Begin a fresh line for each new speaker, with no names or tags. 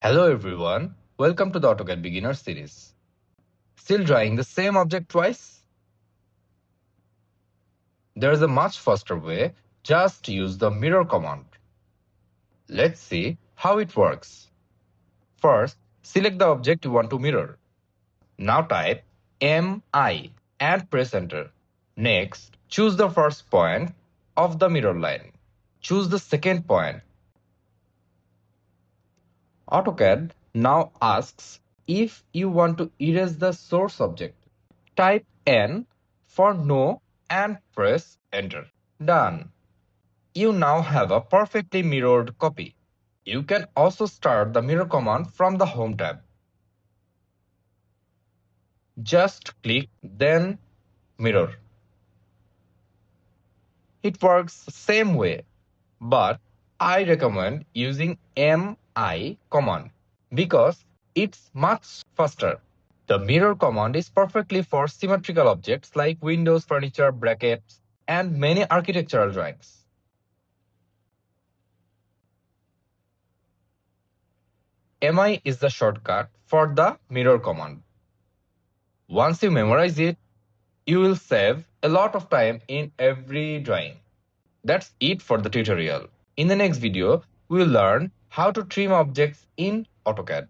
Hello everyone, welcome to the AutoCAD Beginner series. Still drawing the same object twice? There is a much faster way, just use the mirror command. Let's see how it works. First, select the object you want to mirror. Now type MI and press enter. Next, choose the first point of the mirror line. Choose the second point. AutoCAD now asks if you want to erase the source object. Type N for no and press enter. Done. You now have a perfectly mirrored copy. You can also start the mirror command from the Home tab. Just click then mirror. It works the same way, but I recommend using MI command because it's much faster. The mirror command is perfectly for symmetrical objects like windows, furniture, brackets, and many architectural drawings. MI is the shortcut for the mirror command. Once you memorize it, you will save a lot of time in every drawing. That's it for the tutorial. In the next video, we will learn how to trim objects in AutoCAD.